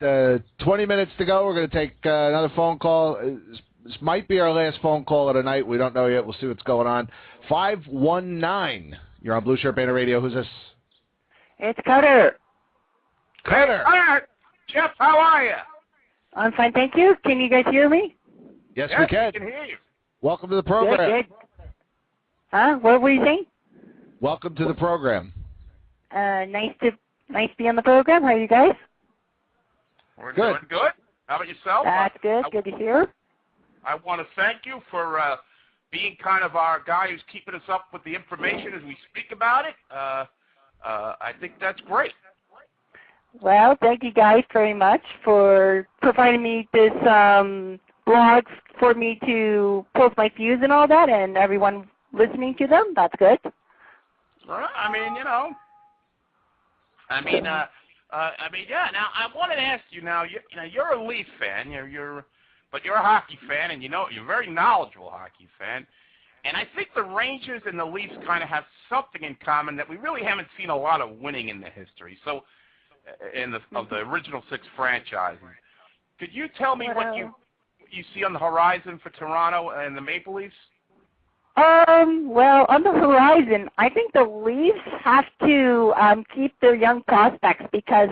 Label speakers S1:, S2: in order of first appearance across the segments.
S1: 20 minutes to go. We're going to take another phone call. This might be our last phone call of the night. We don't know yet. We'll see what's going on. 519. You're on Blue Shirt Banner Radio. Who's this?
S2: It's Cutter.
S1: Cutter.
S3: Jeff, how are you?
S2: I'm fine, thank you. Can you guys hear me?
S1: Yes, we can.
S3: We can hear you.
S1: Welcome to the program.
S2: Good. Huh? What were you saying?
S1: Welcome to the program.
S2: Nice to be on the program. How are you guys?
S3: We're doing good. How about yourself?
S2: That's good. Good to hear.
S3: I want to thank you for being kind of our guy who's keeping us up with the information as we speak about it. I think that's great.
S2: Well, thank you guys very much for providing me this blog for me to post my views and all that, and everyone listening to them. That's good.
S3: Well, I mean, yeah. Now, I wanted to ask you. Now, you're a Leaf fan. But you're a hockey fan, and you're a very knowledgeable hockey fan. And I think the Rangers and the Leafs kind of have something in common that we really haven't seen a lot of winning in the history. So, of the original 6 franchises, could you tell me what you see on the horizon for Toronto and the Maple Leafs?
S2: Well, on the horizon, I think the Leafs have to keep their young prospects because,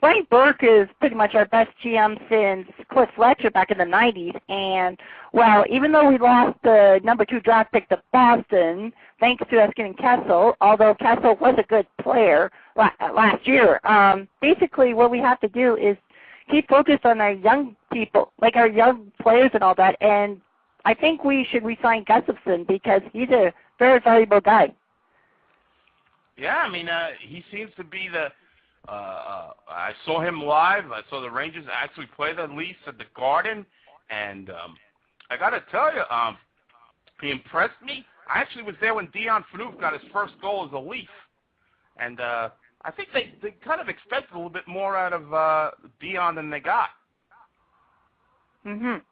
S2: Brian Burke is pretty much our best GM since Cliff Fletcher back in the 90s. And, well, even though we lost the number 2 draft pick to Boston, thanks to us getting Kessel, although Kessel was a good player last year, basically what we have to do is keep focused on our young people, like our young players and all that. And I think we should re-sign Gustafson because he's a very valuable guy.
S3: Yeah, I mean, he seems to be the I saw him live. I saw the Rangers actually play the Leafs at the Garden, and I got to tell you, he impressed me. I actually was there when Dion Phaneuf got his first goal as a Leaf, and I think they kind of expected a little bit more out of Dion than they got.
S2: Mhm.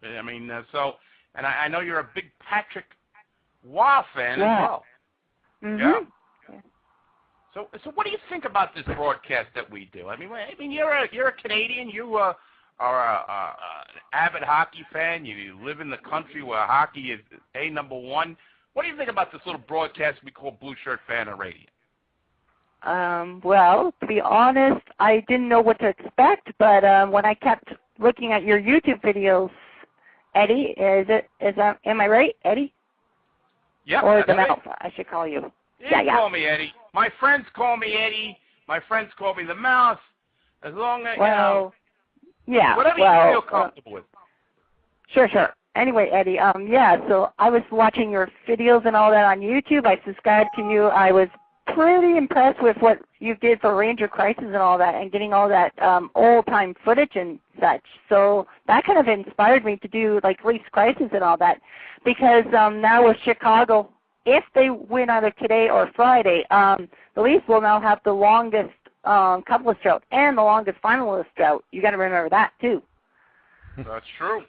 S3: I mean, and I know you're a big Patrick Waugh fan as well.
S2: Mhm.
S3: Yeah. So what do you think about this broadcast that we do? I mean, you're a Canadian. You are an avid hockey fan. You live in the country where hockey is number one. What do you think about this little broadcast we call Blue Shirt Banner Radio?
S2: Well, to be honest, I didn't know what to expect, but when I kept looking at your YouTube videos, Eddie, am I right, Eddie?
S3: Yeah.
S2: Or the Mouse, I should call you.
S3: Yeah. Call me Eddie. My friends call me Eddie. My friends call me the Mouse. As long as,
S2: whatever you feel
S3: comfortable with.
S2: Sure. Anyway, Eddie, so I was watching your videos and all that on YouTube. I subscribed to you. I was pretty impressed with what you did for Ranger Crisis and all that and getting all that old-time footage and such. So that kind of inspired me to do, Leafs Crisis and all that because now with Chicago, if they win either today or Friday, the Leafs will now have the longest couples drought and the longest finalist drought. You got to remember that too.
S3: That's true.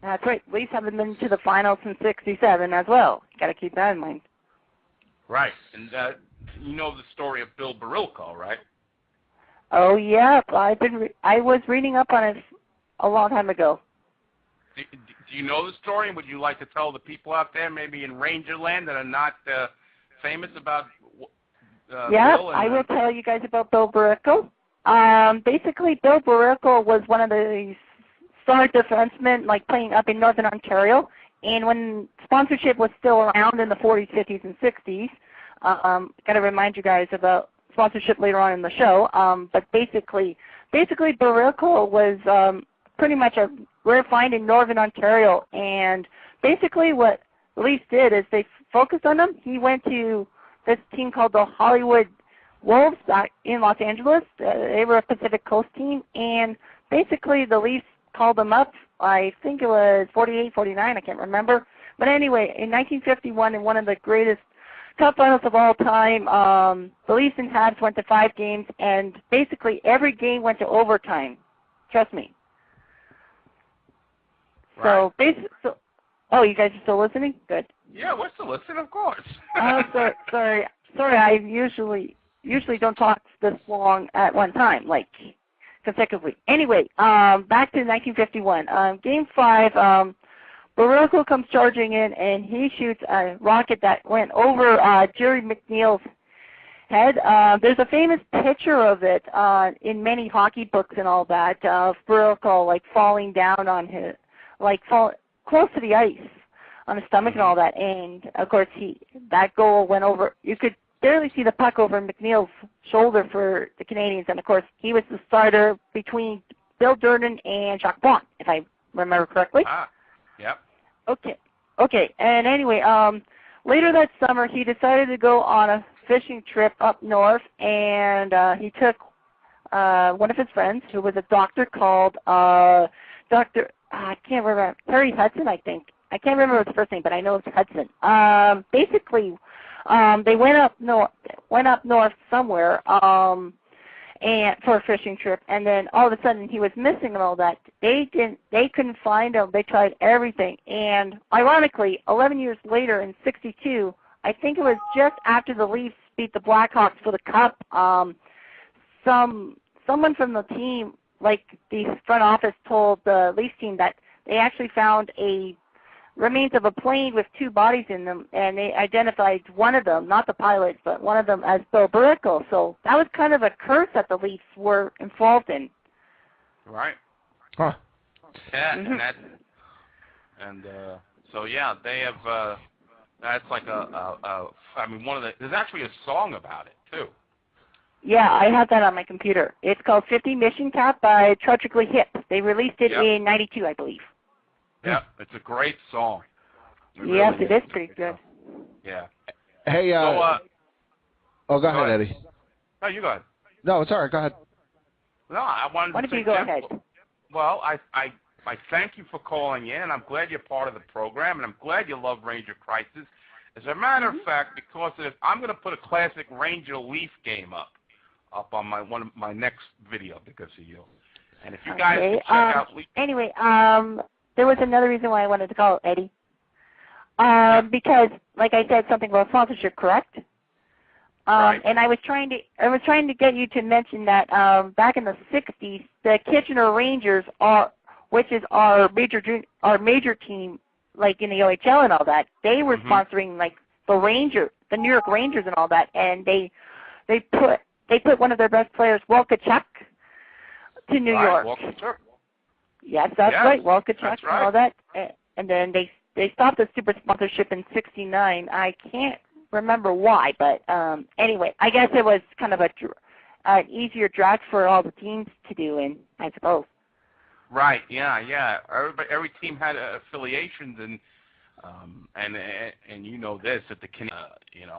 S2: That's right. Leafs haven't been to the finals since '67 as well. You got to keep that in mind.
S3: Right, and you know the story of Bill Barilko, right?
S2: Oh yeah, I was reading up on it a long time ago.
S3: Do you know the story, and would you like to tell the people out there, maybe in Rangerland, that are not famous about Bill?
S2: I will tell you guys about Bill Barilko. Basically, Bill Barilko was one of the star defensemen, playing up in Northern Ontario. And when sponsorship was still around in the 40s, 50s, and 60s, got to remind you guys about sponsorship later on in the show. But basically, Barilko was pretty much a rare find in Northern Ontario. And basically what the Leafs did is they focused on him. He went to this team called the Hollywood Wolves in Los Angeles. They were a Pacific Coast team. And basically the Leafs called him up. I think it was 48, 49, I can't remember. But anyway, in 1951, in one of the greatest cup finals of all time, the Leafs and Habs went to 5 games, and basically every game went to overtime. Trust me.
S3: Right.
S2: So, you guys are still listening? Good.
S3: Yeah, we're still listening, of course.
S2: Oh, sorry. I usually usually don't talk this long at one time, like consecutively. Anyway, back to 1951. Game 5, Barocco comes charging in, and he shoots a rocket that went over Jerry McNeil's head. There's a famous picture of it in many hockey books and all that, of Barocco like falling down on his, like close to the ice on his stomach and all that. And of course, that goal went over. You could barely see the puck over McNeil's shoulder for the Canadians, and of course, he was the starter between Bill Durden and Jacques Blanc, if I remember correctly.
S3: Yep.
S2: Okay. And anyway, later that summer, he decided to go on a fishing trip up north, and he took one of his friends, who was a doctor called Dr. I can't remember, Harry Hudson, I think. I can't remember his first name, but I know it's Hudson. Basically, they went up north somewhere, and for a fishing trip, and then all of a sudden he was missing and all that. They couldn't find him. They tried everything, and ironically, 11 years later in '62, I think it was just after the Leafs beat the Blackhawks for the Cup, someone from the team, like the front office, told the Leafs team that they actually found remains of a plane with 2 bodies in them, and they identified one of them, not the pilot, but one of them as Bill Barocco. So that was kind of a curse that the Leafs were involved in.
S3: Right.
S1: Huh.
S3: Yeah, and so yeah, they have. That's like I mean, there's actually a song about it too.
S2: Yeah, I have that on my computer. It's called 50 Mission Cap by Tragically Hip. They released it in '92, I believe.
S3: Yeah, it's a great song.
S2: Yes, it is pretty good.
S3: Yeah.
S1: Hey, go ahead, Eddie.
S3: No, you go ahead.
S1: No, it's all right. Go ahead.
S3: No, I wanted
S2: Why
S3: to
S2: don't you go ahead?
S3: Well, I thank you for calling in, and I'm glad you're part of the program, and I'm glad you love Ranger Crisis. As a matter of fact, because of this, I'm going to put a classic Ranger Leaf game up on one of my next video because of you. And if you guys can check out Leaf.
S2: Anyway, there was another reason why I wanted to call Eddie. Because, like I said, something about sponsorship, correct?
S3: Right.
S2: And I was trying to get you to mention that back in the '60s, the Kitchener Rangers, which is our major team, like in the OHL and all that, they were sponsoring like the New York Rangers and all that, and they put one of their best players, Walt Kachuk, to New York.
S3: Walt Kachuk.
S2: Yes, that's right, Walt Kachuk and all that, and then they stopped the super sponsorship in '69. I can't remember why, but anyway, I guess it was kind of an easier draft for all the teams to do, and I suppose. Right.
S3: Yeah. Every team had affiliations, and you know this that the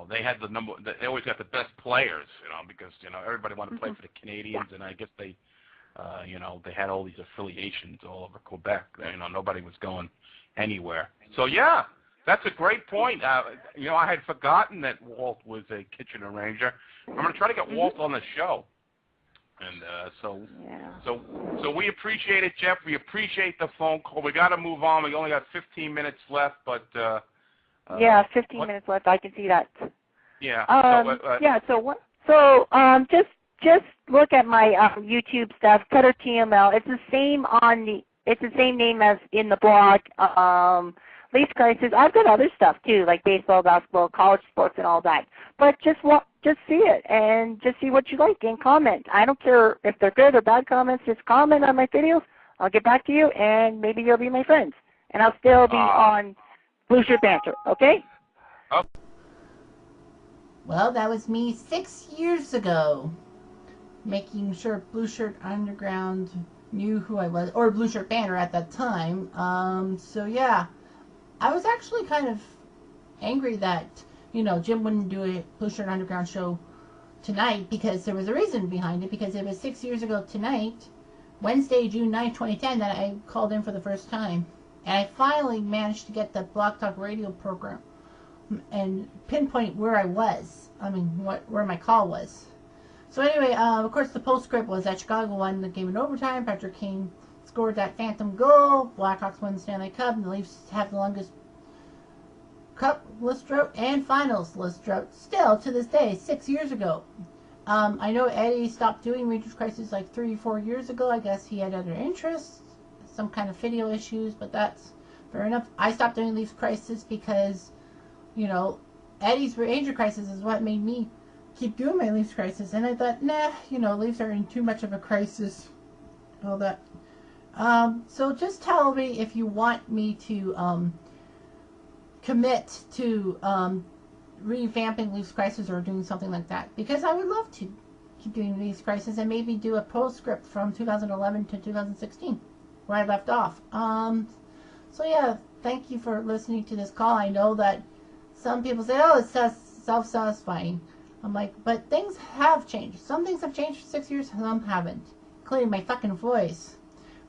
S3: they had the number. They always got the best players, because everybody wanted to play for the Canadians, and I guess they had all these affiliations all over Quebec. Nobody was going anywhere. So yeah, that's a great point. I had forgotten that Walt was a Kitchener Ranger. I'm going to try to get Walt on the show. And so we appreciate it, Jeff. We appreciate the phone call. We got to move on. We only got 15 minutes left, but
S2: 15 minutes left. I can see that.
S3: Yeah.
S2: Just look at my YouTube stuff. Cutter TML. It's the same name as in the blog. Leaf Crisis. I've got other stuff too, like baseball, basketball, college sports, and all that. But just see it and just see what you like and comment. I don't care if they're good or bad comments. Just comment on my videos. I'll get back to you, and maybe you'll be my friends. And I'll still be on Blue Shirt Banter. Okay?
S4: Well, that was me 6 years ago, making sure Blue Shirt Underground knew who I was, or Blue Shirt Banter at that time. So yeah, I was actually kind of angry that, Jim wouldn't do a Blue Shirt Underground show tonight, because there was a reason behind it, because it was 6 years ago tonight, Wednesday, June 9th, 2010, that I called in for the first time. And I finally managed to get the Block Talk radio program and pinpoint where I was. Where my call was. So anyway, of course, the postscript was that Chicago won the game in overtime. Patrick Kane scored that phantom goal. Blackhawks won the Stanley Cup, and the Leafs have the longest Cup list drought and finals list drought still to this day, 6 years ago. I know Eddie stopped doing Rangers Crisis like 3-4 years ago. I guess he had other interests, some kind of video issues, but that's fair enough. I stopped doing Leafs Crisis because, you know, Eddie's Ranger Crisis is what made me keep doing my Leafs Crisis. And I thought, nah, you know, Leafs are in too much of a crisis. All that. So just tell me if you want me to commit to revamping Leafs Crisis or doing something like that, because I would love to keep doing Leafs Crisis and maybe do a postscript from 2011 to 2016 where I left off. So yeah, thank you for listening to this call. I know that some people say, oh, it's self-satisfying. I'm like, but things have changed. Some things have changed for 6 years, some haven't. Including my fucking voice.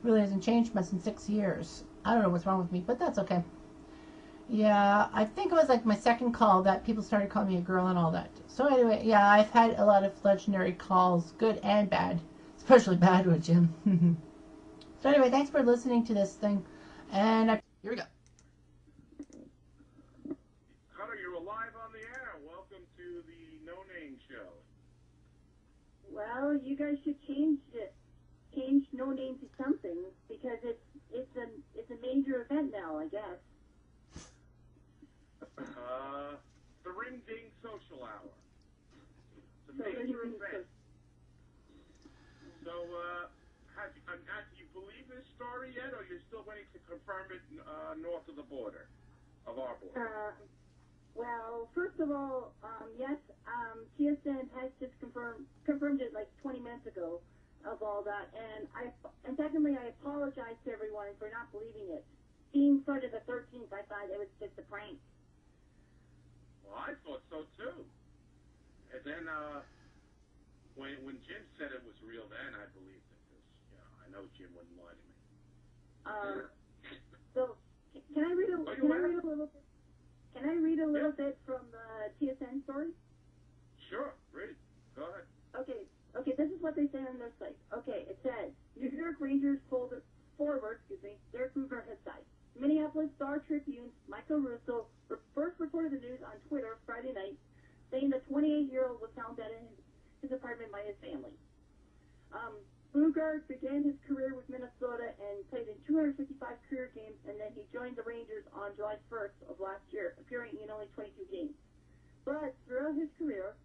S4: Really hasn't changed much in 6 years. I don't know what's wrong with me, but that's okay. Yeah, I think it was like my second call that people started calling me a girl and all that. So anyway, yeah, I've had a lot of legendary calls, good and bad. Especially bad with Jim. So anyway, thanks for listening to this thing. And here we go.
S5: Cutter, you're live on the air. Welcome to the No Name Show.
S6: Well, you guys should change it. Change No Name to something, because it's a major event now, I guess.
S5: The Ring Ding Social Hour. It's a major event. So, do you believe this story yet, or you're still waiting to confirm it north of the border, of our border?
S6: Well, first of all, yes, TSN has just confirmed it like 20 minutes ago of all that, and secondly, I apologize to everyone for not believing it. Being Friday the 13th, I thought it was just a prank.
S5: Well, I thought so too. And then when Jim said it was real, then I believed it, because I know Jim wouldn't lie to me.
S6: So can I read a little bit? Can I read a little bit from the TSN story?
S5: Sure, read. Go ahead.
S6: Okay, this is what they say on their site. Okay, it says, New York Rangers forward, Derek Boogaard has died. Minneapolis Star Tribune's Michael Russo first reported the news on Twitter Friday night, saying the 28-year-old was found dead in his apartment by his family. Boogaard began his career with Minnesota and played in 255 career games, and then he joined the Rangers on July 1st of last year, appearing in only 22 games. But throughout his career,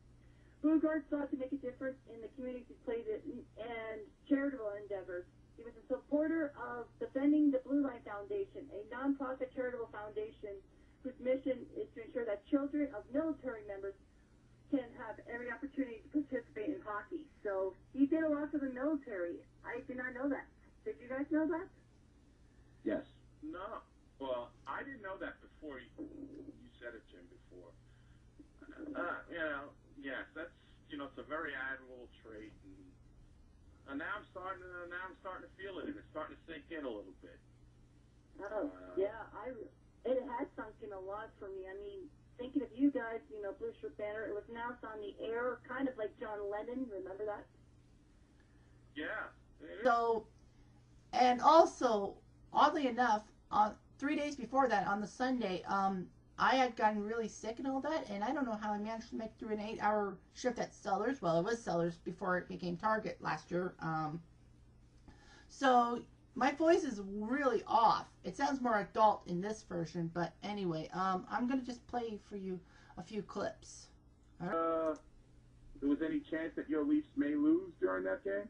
S6: Boogaard sought to make a difference in the communities he played in and charitable endeavors. He was a supporter of Defending the Blue Line Foundation, a nonprofit charitable foundation whose mission is to ensure that children of military members can have every opportunity to participate in hockey. So he did a lot for the military. I did not know that. Did you guys know that?
S5: Yes. No. Well, I didn't know that before you said it, Jim, before. Yes, that's, it's a very admirable trait, and now I'm starting to feel it, and it's starting to sink in a little bit.
S6: Oh, yeah, it has sunk in a lot for me. I mean, thinking of you guys, Blue Shirt Banner, it was announced on the air, kind of like John Lennon, remember that?
S5: Yeah.
S4: So, and also, oddly enough, 3 days before that, on the Sunday, I had gotten really sick and all that, and I don't know how I managed to make through an 8-hour shift at Sellers. Well, it was Sellers before it became Target last year. So my voice is really off. It sounds more adult in this version, but anyway, I'm going to just play for you a few clips.
S5: There was any chance that your Leafs may lose during that game?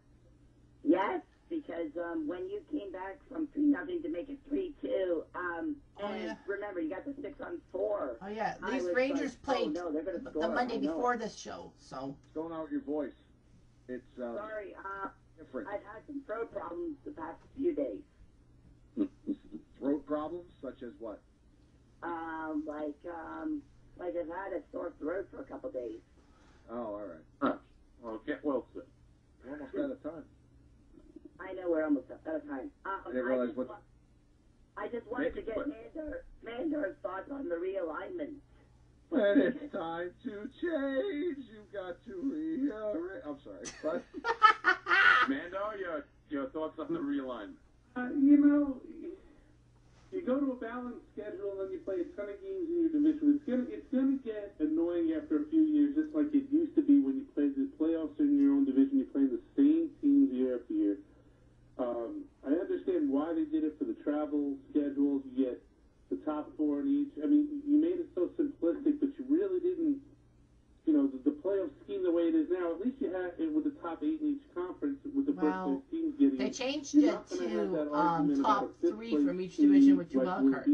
S6: Yes, because when you came back from 3-0 to make it 3-2, remember, you got the 6-on-4.
S4: Oh, yeah. Leafs Rangers played the Monday before this show, so.
S5: What's going on with your voice? It's,
S6: sorry,
S5: different.
S6: I've had some throat problems the past few days.
S5: Throat problems? Such as what?
S6: Like I've had a sore throat for a couple days.
S5: Oh, all right. Huh. Well, get well soon. We're almost out of time.
S6: I know we're almost out of time.
S5: I didn't realize
S6: I just wanted to get Mandar's thoughts on the realignment.
S5: When it's time to change, you've got to rearrange. I'm sorry, but Mando, your thoughts on the realignment? you go to a balanced schedule and then you play a ton of games in your division. It's gonna get annoying after a few years, just like it used to be when you played the playoffs in your own division. You play the same teams year after year. I understand why they did it for the travel schedules. You get the top 4 in each. I mean, you made it so simplistic, but you really didn't. You know, the playoff scheme the way it is now. At least you had it with the top 8 in each conference, with the first 6 teams getting.
S4: They changed it to top 3 from each division with 2 wild cards.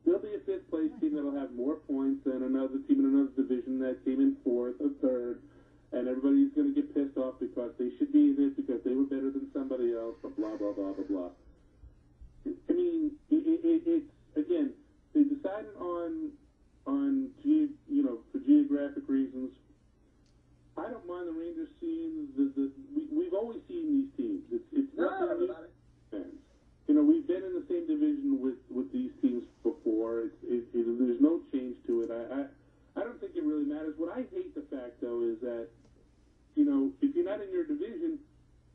S5: There'll be a 5th place team that'll have more points than another team in another division that came in 4th or 3rd, and everybody's going to get pissed off because they should be in it because they were better than somebody else, but blah, blah, blah, blah, blah. I mean, it's, again, they decided on for geographic reasons. I don't mind the Rangers seeing we've always seen these teams. It's nothing new. Fans. You know, we've been in the same division with these teams before. There's no change to it. I don't think it really matters. What I hate the fact though is that, you know, if you're not in your division,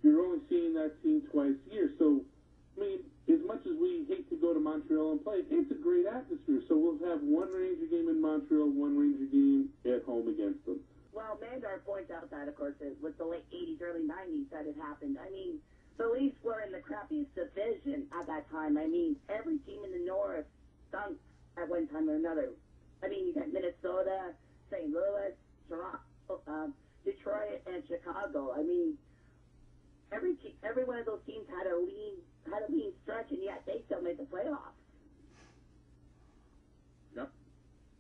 S5: you're only seeing that team twice a year. So, I mean, as much as we hate to go to Montreal and play, it's a great atmosphere. So we'll have one Ranger game in Montreal, one Ranger game at home against them.
S6: Well, Mandar points out that, of course, it was the late 80s, early 90s that it happened. I mean, the Leafs were in the crappiest division at that time. I mean, every team in the North stunk at one time or another. I mean, you got Minnesota, St. Louis, Toronto, Detroit, and Chicago. I mean, every one of those teams had a lean stretch, and yet they still made the playoffs.
S5: Yep,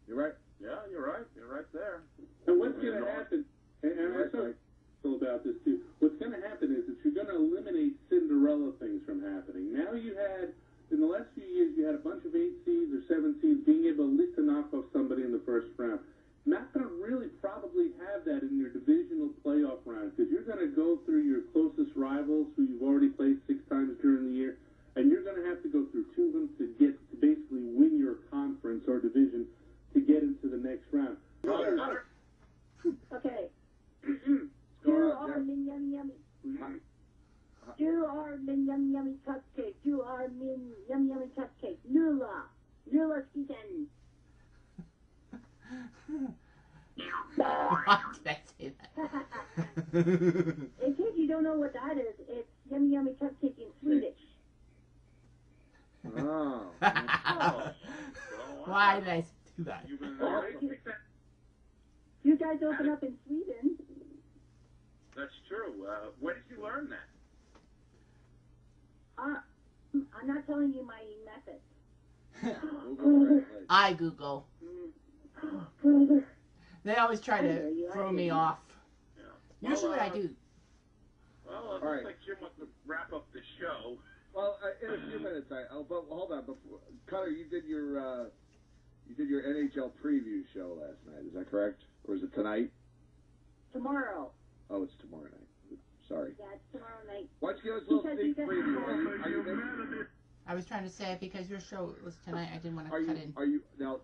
S5: you're right. Yeah, you're right. You're right there. And what's going to happen? And I talked about this too. What's going to happen is that you're going to eliminate Cinderella things from happening. Now you had, in the last few years, you had a bunch of 8 seeds or 7 seeds being able at least to knock off somebody in the first round. Not going to really probably have that in your divisional playoff round because you're going to go through your closest rivals who you've already played 6 times during the year, and you're going to have to go through 2 of them to basically win your conference or division to get into the next round.
S6: Okay. Do our min yummy yummy. Do our min yummy yummy cupcake. Do our min yummy yummy cupcake. Nula. Nula Skiten.
S4: Why did I say that?
S6: In case you don't know what that is, it's yummy yummy cupcake in Swedish.
S5: Oh.
S4: Why did I do that?
S6: You guys open up in Sweden.
S5: That's true. Where did you learn that?
S6: I'm not telling you my method.
S4: I Google.
S6: Brother.
S4: They always try to throw me off.
S5: Yeah.
S4: Usually I do.
S5: Well, it looks like Jim wants to wrap up the show.
S7: Well, in a few minutes, but hold on. Before, Cutter, you did your NHL preview show last night. Is that correct, or is it tonight?
S6: Tomorrow.
S7: Oh, it's tomorrow night. Sorry.
S6: Yeah, it's tomorrow night.
S7: Why don't you give us a little sneak preview? Are you
S4: I was trying to say it because your show was tonight. I didn't want to cut in.
S7: Are you now?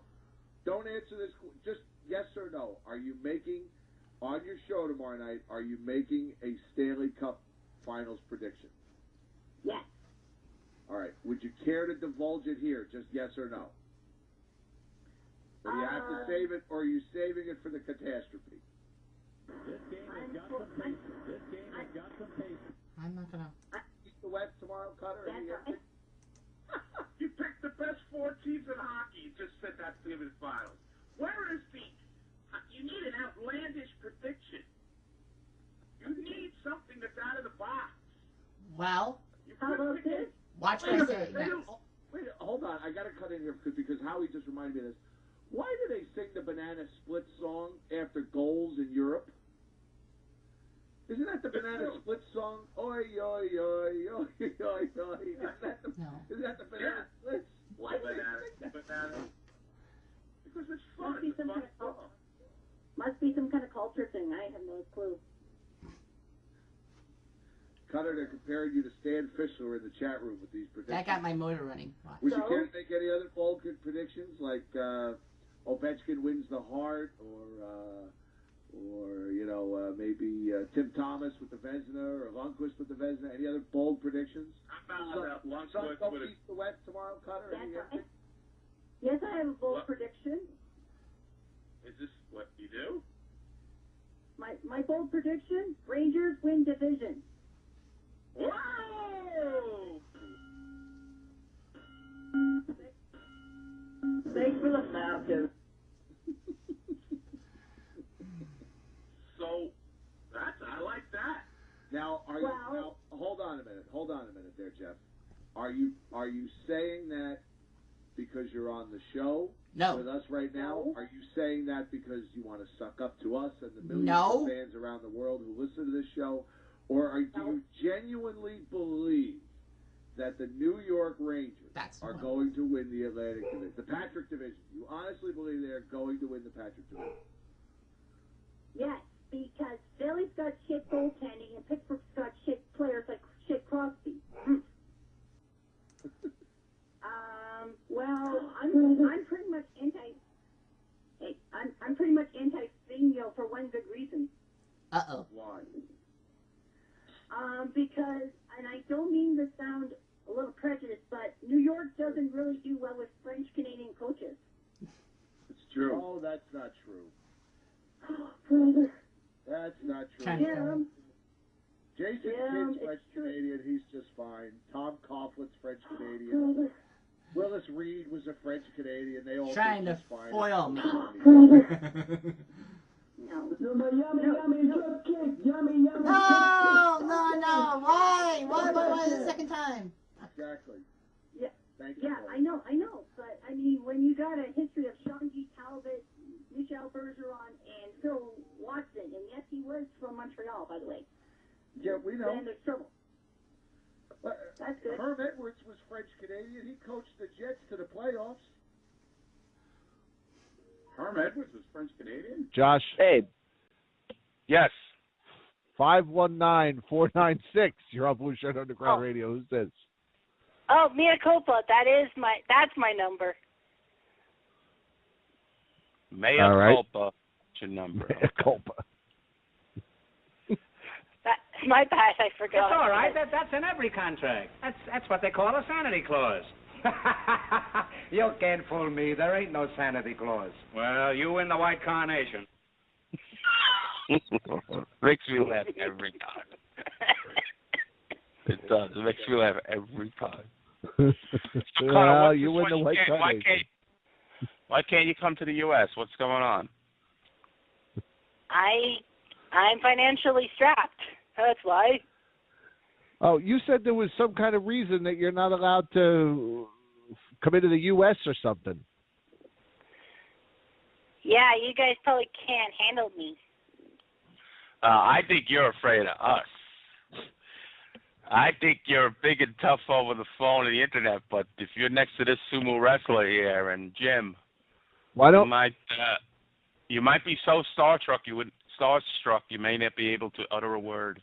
S7: Don't answer this. Just yes or no. Are you making on your show tomorrow night? Are you making a Stanley Cup Finals prediction?
S6: Yes.
S7: All right. Would you care to divulge it here? Just yes or no. Or do you have to save it, or are you saving it for the catastrophe?
S5: This game has got some pace. This game has got some pace.
S4: I'm not gonna.
S7: East or West tomorrow, Cutter?
S5: You picked the best 4 teams in hockey. You just said that's the finals. Where is the? You need an outlandish prediction. You need something that's out of the box.
S4: Well,
S6: How about this?
S4: watch what I say next.
S7: Wait, hold on. I got to cut in here because Howie just reminded me of this. Why do they sing the Banana Split song after goals in Europe? Isn't that the Banana Split song? Oi, oi, oi, oi, oi, oi. Isn't that the Banana Splits?
S5: Why banana? Because it's fun.
S6: Must be some kind of culture thing. I have no clue.
S7: Cutter, they're comparing you to Stan Fischler in the chat room with these predictions.
S4: That got my motor running. Watch.
S7: Would you care to make any other bold predictions, like Ovechkin wins the Hart, or or maybe Tim Thomas with the Vezina, or Lundqvist with the Vezina. Any other bold predictions?
S5: How about Lundqvist
S7: Sun
S5: with
S7: east to west tomorrow, Cutter?
S6: That's right. Yes, I have a bold prediction.
S5: Is this what you do?
S6: My bold prediction: Rangers win division.
S5: Whoa!
S6: Thanks for the Falcons.
S5: So, I like that.
S7: Now, hold on a minute there, Jeff. Are you saying that because you're on the show with us right now?
S6: No.
S7: Are you saying that because you want to suck up to us and the millions
S4: No.
S7: of fans around the world who listen to this show? Or do you genuinely believe that the New York Rangers are going to win the Atlantic Division, the Patrick Division? You honestly believe they are going to win the Patrick Division?
S6: Yes, because Philly's got shit goaltending and Pittsburgh's got shit players like shit Crosby. Well, I'm pretty much I'm pretty much anti-Spino for one good reason.
S4: Uh-oh.
S7: Why?
S6: Because, and I don't mean to sound a little prejudiced, but New York doesn't really do well with French-Canadian coaches.
S7: It's true. Oh, that's not true.
S6: Brother.
S7: That's not true.
S6: Yeah.
S7: Jason Kidd's French-Canadian. He's just fine. Tom Coughlin's French-Canadian.
S6: Brother.
S7: Willis Reed was a French-Canadian. They all
S4: Trying to
S7: fine.
S4: foil me.
S6: No.
S4: No. Why? Why the second time?
S7: Exactly.
S6: Yeah.
S7: Thank you.
S6: Yeah, I know. But, I mean, when you got a history of Sean G. Talbot, Michel Bergeron, and Phil Watson, and yes, he was from Montreal, by the way.
S7: Yeah, we know.
S6: Then there's trouble. That's good.
S7: Herm Edwards was French-Canadian. He coached the Jets to the playoffs.
S5: Herm Edwards was French-Canadian?
S1: Josh.
S3: Hey. Yes.
S1: 519-496. You're on Blue Shirt Underground Radio. Who's this?
S2: Oh, Mia Copa. That's my number.
S3: Mea culpa. What's your number?
S1: Mea culpa.
S2: That's my bad. I forgot.
S8: It's all right. That's in every contract. That's what they call a sanity clause. You can't fool me. There ain't no sanity clause. Well, you win the white carnation.
S3: Makes me laugh every time. It does. It makes me laugh every time.
S1: Well, you win the white carnation.
S3: Why can't you come to the U.S.? What's going on?
S2: I'm financially strapped. That's why.
S1: Oh, you said there was some kind of reason that you're not allowed to come into the U.S. or something.
S2: Yeah, you guys probably can't handle me.
S3: I think you're afraid of us. I think you're big and tough over the phone and the internet, but if you're next to this sumo wrestler here and Jim, you might be so starstruck you may not be able to utter a word.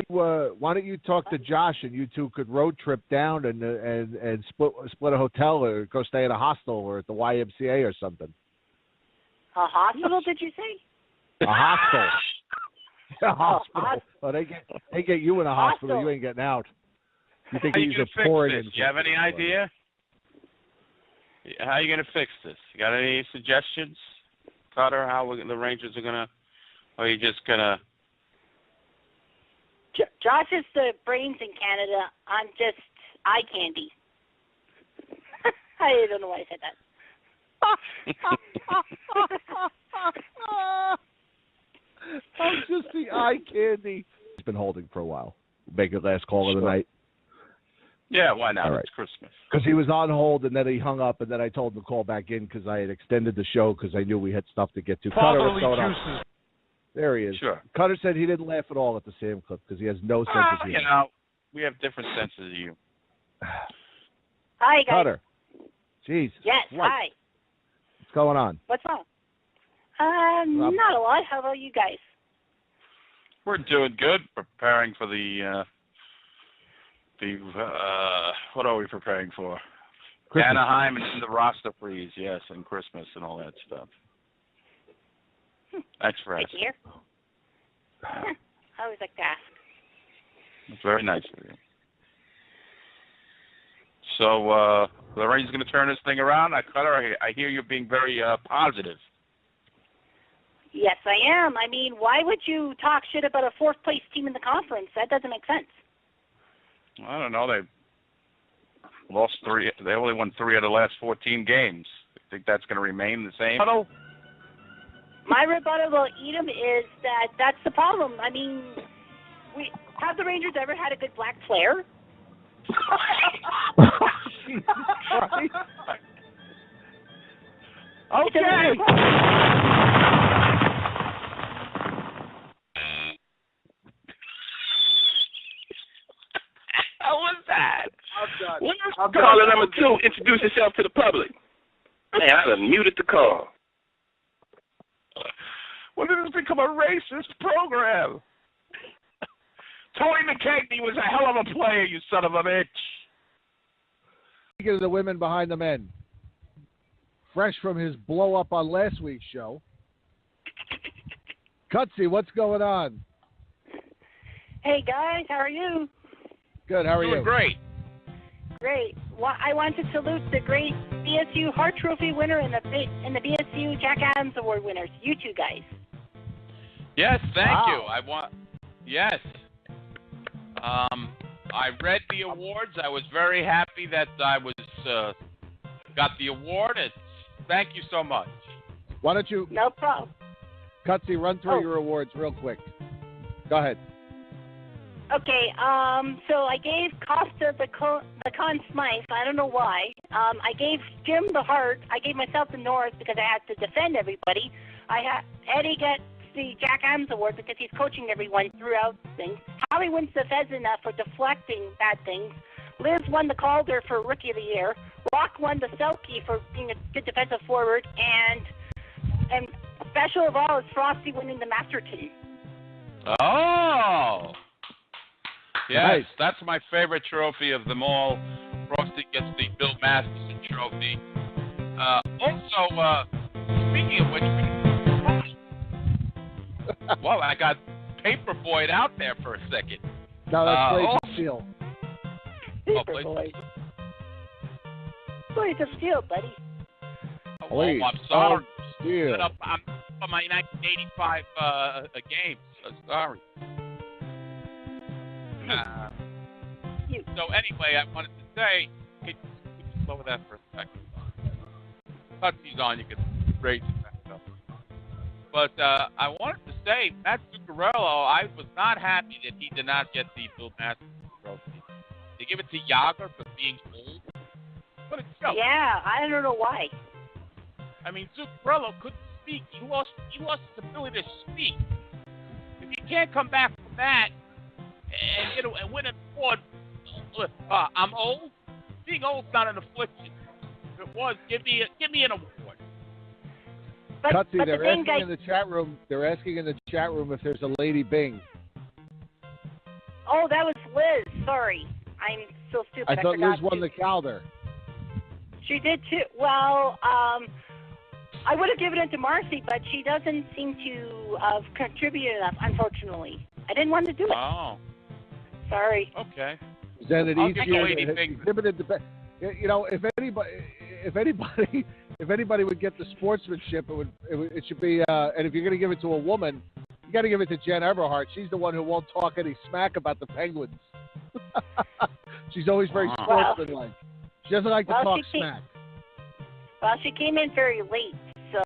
S1: Why don't you talk to Josh and you two could road trip down and split a hotel or go stay at a hostel or at the YMCA or something?
S2: A hospital, did you say?
S1: A hostel. A hospital. Oh, they get you in a hospital. You ain't getting out. You think these are pouring in?
S3: Do you have any idea? How are you going to fix this? You got any suggestions, Cutter? How the Rangers are going to? Or are you just going to?
S2: Josh is the brains in Canada. I'm just eye candy. I don't know why I said that.
S1: I'm just the eye candy. He's been holding for a while. Make a last call of the night.
S3: Yeah, why not?
S1: Right.
S3: It's Christmas.
S1: Because he was on hold, and then he hung up, and then I told him to call back in because I had extended the show because I knew we had stuff to get to. Cutter, what's going on? There he is.
S3: Sure.
S1: Cutter said he didn't laugh at all at the Sam clip because he has no sense of humor.
S3: You know, we have different senses of humor.
S2: Hi, guys.
S1: Cutter. Jeez.
S2: Yes,
S1: what?
S2: hi.
S1: What's going on?
S2: What's wrong? Not a lot. How about you guys?
S3: We're doing good. Preparing for the what are we preparing for?
S1: Christmas.
S3: Anaheim and the roster freeze, yes, and Christmas and all that stuff. Thanks for
S2: Right
S3: asking.
S2: here. I always like to ask.
S3: That's very nice of you. So, Lorraine's going to turn this thing around. Cutter, I hear you're being very positive.
S2: Yes, I am. I mean, why would you talk shit about a fourth-place team in the conference? That doesn't make sense.
S3: I don't know. They lost 3. They only won 3 of the last 14 games. I think that's going to remain the same.
S2: My rebuttal will eat him is that's the problem. I mean, have the Rangers ever had a good black player?
S3: Right. Okay.
S9: How was that?
S1: I'm done.
S9: Caller number 2, introduce yourself to the public. Man, I done muted the call.
S3: When did this become a racist program? Tony McKechnie was a hell of a player, you son of a bitch.
S1: Speaking of the women behind the men, fresh from his blow-up on last week's show, Cutsy, what's going on?
S2: Hey, guys, how are you?
S1: Good, how are you?
S3: Doing great.
S2: Great. Well, I want to salute the great BSU Hart Trophy winner and the BSU Jack Adams Award winners. You two guys.
S3: Yes, thank
S1: Wow.
S3: you. Yes. I read the awards. I was very happy that I was got the award. Thank you so much.
S1: Why don't you,
S2: No problem.
S1: Cutsy, run through your awards real quick. Go ahead.
S2: Okay, so I gave Costa the Conn Smythe. I don't know why. I gave Jim the Hart. I gave myself the North because I had to defend everybody. Eddie gets the Jack Adams Award because he's coaching everyone throughout things. Howie wins the Vezina for deflecting bad things. Liz won the Calder for Rookie of the Year. Rock won the Selkie for being a good defensive forward. And special of all is Frosty winning the Masterton.
S3: Oh. Yes,
S1: Nice.
S3: That's my favorite trophy of them all. Frosty gets the Bill Masterson trophy. Also, speaking of which, well, I got Paperboy out there for a second.
S1: No, that's Blades of Steel.
S2: Paperboy. Blades of Steel, buddy.
S1: Blades
S3: I'm sorry.
S1: of Steel.
S3: I'm on my 1985 games. Sorry. So anyway, I wanted to say, could you slow that for a second? Cutsy's on, you can raise it back up. But I wanted to say, Matt Zuccarello, I was not happy that he did not get the Bill Masterson trophy. They give it to Yager for being old. What a joke.
S2: Yeah, I don't know why.
S3: I mean, Zuccarello couldn't speak. He lost his ability to speak. If you can't come back from that and win an award, I'm old. Being old's not an affliction. If it was, give me an award.
S1: Cutsy,
S2: But
S1: they're
S2: the
S1: asking in the chat room. They're asking in the chat room if there's a Lady Bing.
S2: Oh, that was Liz. Sorry, I'm so stupid.
S1: I thought
S2: forgot
S1: Liz won the Calder.
S2: She did too. Well, I would have given it to Marcy, but she doesn't seem to have contributed enough, unfortunately. I didn't want to do it.
S3: Oh.
S2: Sorry.
S3: Okay.
S1: Then it
S3: I'll
S1: each
S3: give
S1: year
S3: Lady
S1: has
S3: Bing.
S1: exhibited the best. You know, if anybody would get the sportsmanship, it should be. And if you're going to give it to a woman, you got to give it to Jen Eberhardt. She's the one who won't talk any smack about the Penguins. She's always very sportsmanlike. She doesn't like to talk smack.
S2: Well, she came in very late, so.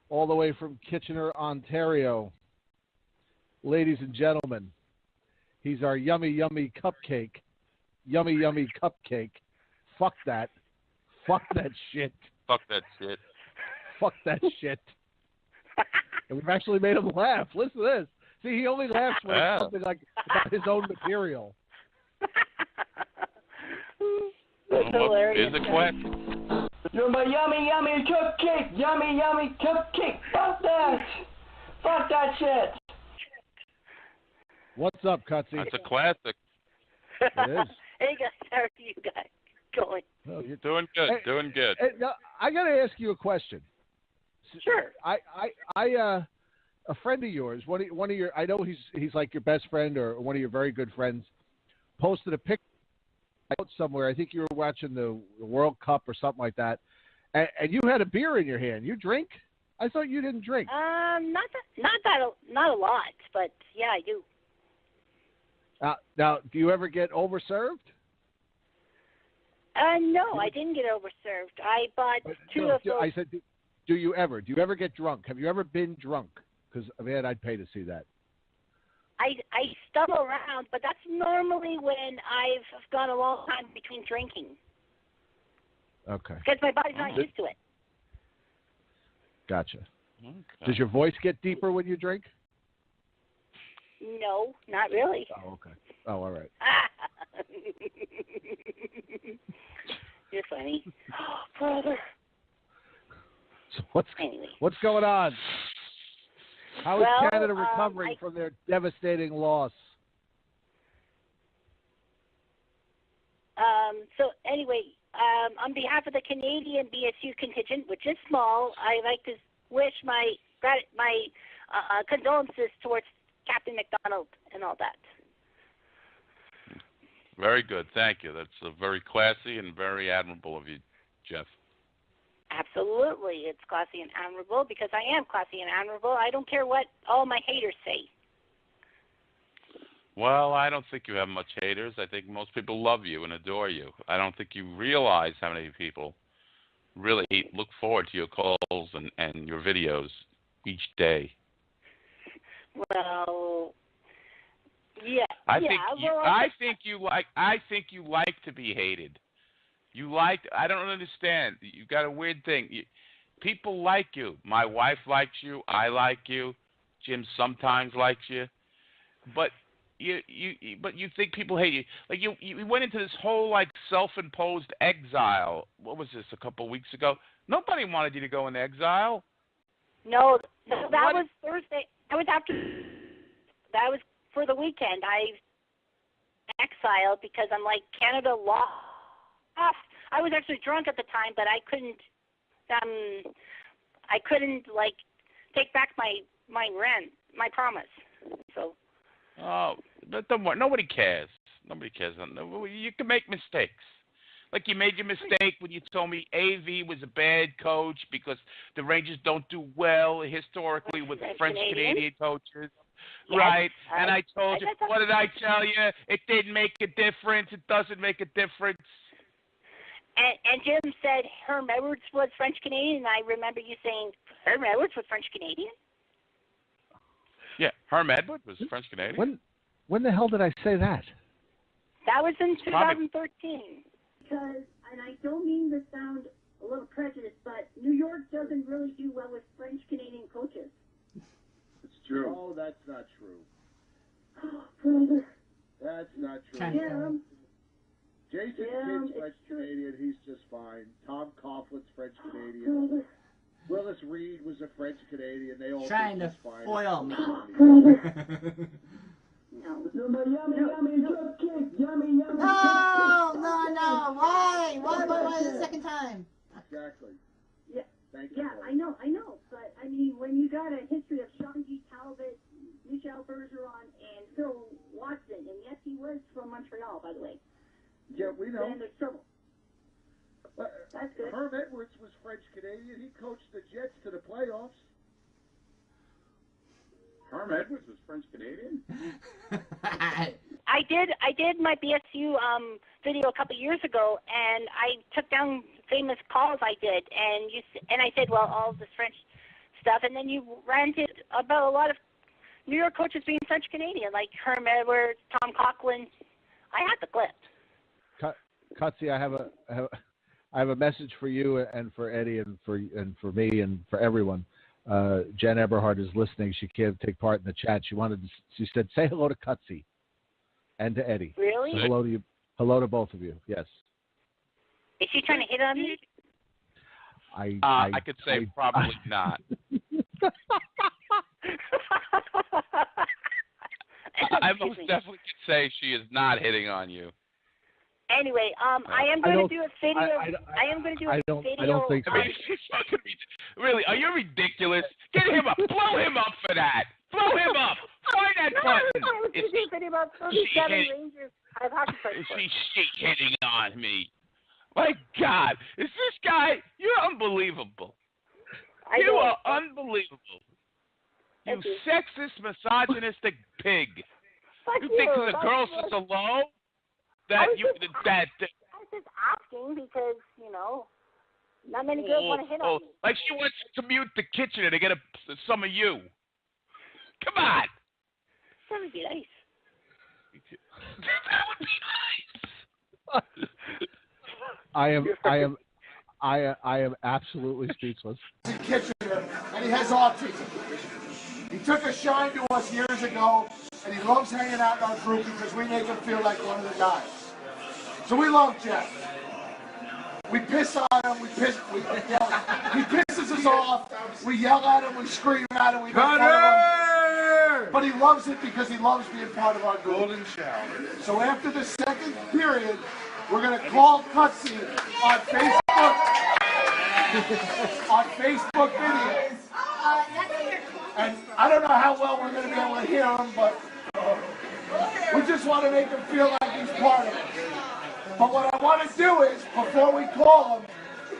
S1: All the way from Kitchener, Ontario. Ladies and gentlemen, he's our yummy, yummy cupcake. Yummy, yummy cupcake. Fuck that. Fuck that shit.
S3: Fuck that shit.
S1: Fuck that shit. And we've actually made him laugh. Listen to this. See, he only laughs when it's something like about his own material.
S2: That's hilarious.
S3: Is a question.
S10: You're my yummy, yummy cupcake. Yummy, yummy cupcake. Fuck that. Fuck that shit.
S1: What's up, Cutsy?
S3: That's a classic.
S1: It is.
S2: Hey guys, how are you guys going?
S1: Oh,
S3: You're doing good.
S1: Hey,
S3: doing good.
S1: Hey, now, I got to ask you a question.
S2: Sure.
S1: a friend of yours, one of your, I know he's like your best friend or one of your very good friends, posted a picture out somewhere. I think you were watching the World Cup or something like that, and you had a beer in your hand. You drink? I thought you didn't drink.
S11: Not a lot, but yeah, I do.
S1: Now, do you ever get overserved?
S11: No, I didn't get overserved. I bought two of those.
S1: I said, do you ever? Do you ever get drunk? Have you ever been drunk? Because, man, I'd pay to see that.
S11: I stumble around, but that's normally when I've gone a long time between drinking.
S1: Okay.
S11: Because my body's not used to it.
S1: Gotcha.
S3: Okay.
S1: Does your voice get deeper when you drink?
S11: No, not really.
S1: Oh, okay. Oh, all right.
S11: You're funny. Brother.
S1: So what's going on? How is Canada recovering from their devastating loss?
S11: So anyway, on behalf of the Canadian BSU contingent, which is small, I like to wish my condolences towards Captain McDonald and all that.
S3: Very good. Thank you. That's very classy and very admirable of you, Jeff.
S11: Absolutely. It's classy and admirable because I am classy and admirable. I don't care what all my haters say.
S3: Well, I don't think you have much haters. I think most people love you and adore you. I don't think you realize how many people really look forward to your calls and your videos each day.
S11: Well, yeah.
S3: I think you like to be hated. I don't understand. You've got a weird thing. People like you. My wife likes you. I like you. Jim sometimes likes you. But you think people hate you. Like you went into this whole like self-imposed exile. What was this, a couple of weeks ago? Nobody wanted you to go into exile.
S11: No, that was Thursday. That was for the weekend. I exiled because I'm like, Canada lost. I was actually drunk at the time, but I couldn't like take back my rent, my promise. So.
S3: Oh, but don't worry. Nobody cares. Nobody cares. You can make mistakes. Like you made your mistake when you told me AV was a bad coach because the Rangers don't do well historically with French-Canadian coaches.
S11: Yes,
S3: right. And I told you, what did I tell you? It didn't make a difference. It doesn't make a difference.
S11: And Jim said Herm Edwards was French-Canadian, and I remember you saying Herm Edwards was French-Canadian?
S3: Yeah, Herm Edwards was French-Canadian.
S1: When the hell did I say that?
S11: That was in 2013.
S6: Because, and I don't mean to sound a little prejudiced, but New York doesn't really do well with French-Canadian coaches.
S7: It's true. Oh, that's not true.
S6: Brother.
S7: That's not true.
S6: Jim.
S7: Jason Kidd's French-Canadian. He's just fine. Tom Coughlin's French-Canadian. Willis Reed was a French-Canadian. They all
S4: trying to foil me. No. Why? Why the second time?
S7: Exactly.
S6: Yeah.
S7: Thank you.
S6: Yeah, I know. But, I mean, when you got a history of Sean G. Talbot, Michel Bergeron, and Phil Watson, and yes, he was from Montreal, by the way.
S7: Yeah, we know.
S6: Then there's trouble. That's good.
S7: Herm Edwards was French-Canadian. He coached the Jets to the playoffs.
S5: Herm Edwards was French-Canadian?
S11: I did my BSU video a couple of years ago, and I took down famous calls I did, and I said, well, all this French stuff, and then you ranted about a lot of New York coaches being French-Canadian, like Herm Edwards, Tom Coughlin. I had the clip.
S1: Cutsy, I have a message for you and for Eddie and for me and for everyone. Jen Eberhardt is listening. She can't take part in the chat. She said, say hello to Cutsy and to Eddie.
S11: Really?
S1: So hello to you. Hello to both of you. Yes.
S11: Is she trying to hit on me?
S3: I could say probably not. I most definitely could say she is not hitting on you.
S11: Anyway, I am going to do a video. I am going to do a video.
S1: I don't think so.
S9: I mean, really, are you ridiculous? Get him up. Blow him up for that. Blow him up. Find that button.
S11: I was going to do a video about 37 Rangers have hockey players.
S9: She's hitting on me. My God, is this guy? You're unbelievable. You are unbelievable. You sexist, misogynistic pig. You think the girls are so low that
S11: I was just asking because, you know, not many girls want to hit on me.
S9: Like she wants to mute the kitchen to get some of you. Come on.
S11: That would be nice.
S9: That would be nice.
S1: I am absolutely speechless.
S12: In Kitchener, and he has autism. He took a shine to us years ago, and he loves hanging out in our group because we make him feel like one of the guys. So we love Jeff. We piss on him, he pisses us off, we yell at him, we scream at him, we make fun of him. But he loves it because he loves being part of our group. Golden shower. So after the second period, we're going to call Cutsy on Facebook. On Facebook videos. And I don't know how well we're going to be able to hear him, but we just want to make him feel like he's part of it. But what I want to do is, before we call him,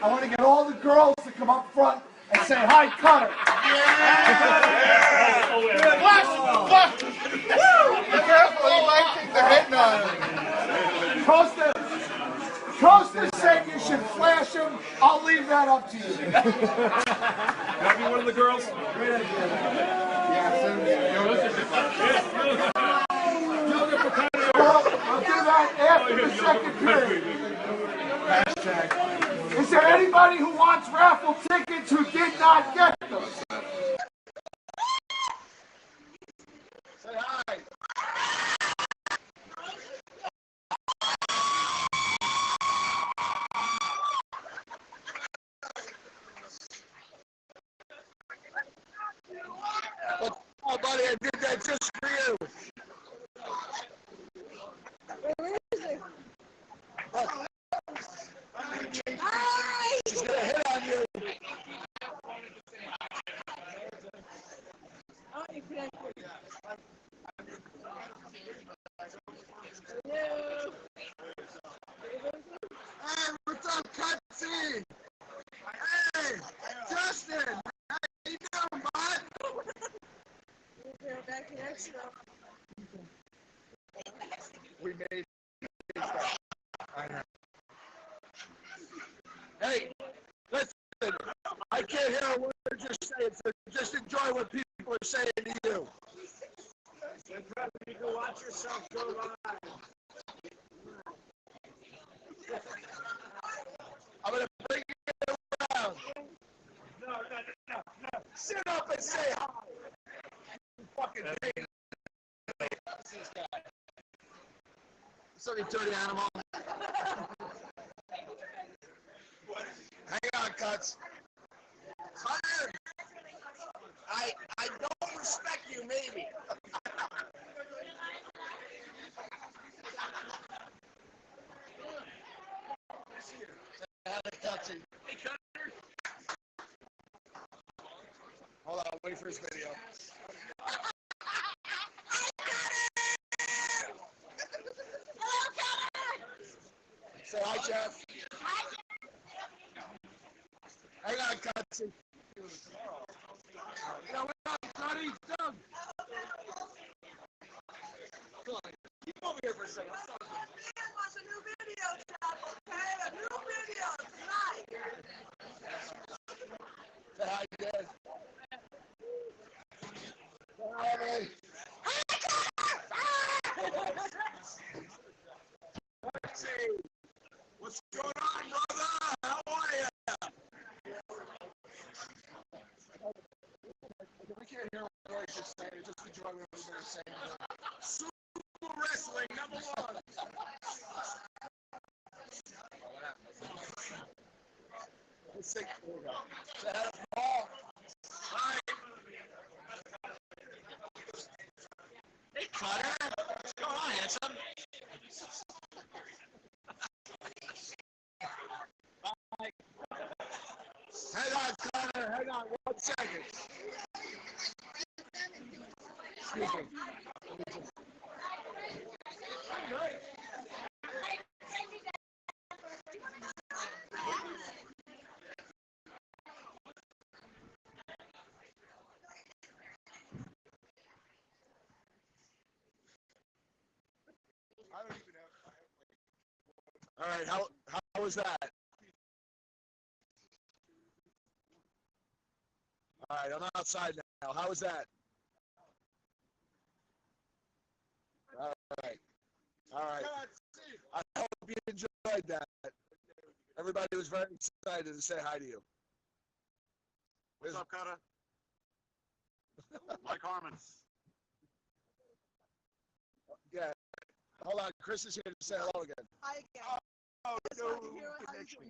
S12: I want to get all the girls to come up front and say, "Hi, Cutter." Be careful, he might think they're hitting on him. Costa said you should flash him. I'll leave that up to you.
S5: Can I be one of the girls?
S12: Great idea. Well, we'll do that after the second period. Hashtag. Is there anybody who wants raffle tickets who did not get them? Say hi. Oh, buddy, I did that just for you. Where is it? She's gonna hit on you. Hey, what's up, Cutsy? Hey, Justin. How you doing, bud? We made stuff. I know. Hey, listen, I can't hear a word you're just saying, so just enjoy what people are saying to you. You can watch yourself go live. I'm going to bring it around. No. Sit up and say hi. Fucking hate this guy. Sorry, dirty animal. Hang on, Cuts. Cutter! I don't respect you, maybe. Hey, Cutter. Hold on, wait for his video. Say hi, Jeff. Hang on, Cutsy. No, we're not done. He's done. Come on. Keep over here for a second. Dan wants a new video, Jeff, okay? A new video tonight. Say hi, Dan. Say hi, Emily. Cutsy. What's going on, brother? How are you? We can't hear what he's just saying. Just enjoy what he's saying. Super wrestling, number one. Let's take Boogaard. Say hi to Paul. Hi. Hey, Cutter. What's going on, handsome? Hang on, Connor. Hang on 1 second. Excuse me. All right, how was that? All right, I'm outside now. How was that? All right. All right. I hope you enjoyed that. Everybody was very excited to say hi to you.
S13: What's up, Cutter? Mike Harmon.
S12: Yeah. Hold on. Chris is here to say hello again.
S14: Hi again.
S12: Oh,
S14: no connection.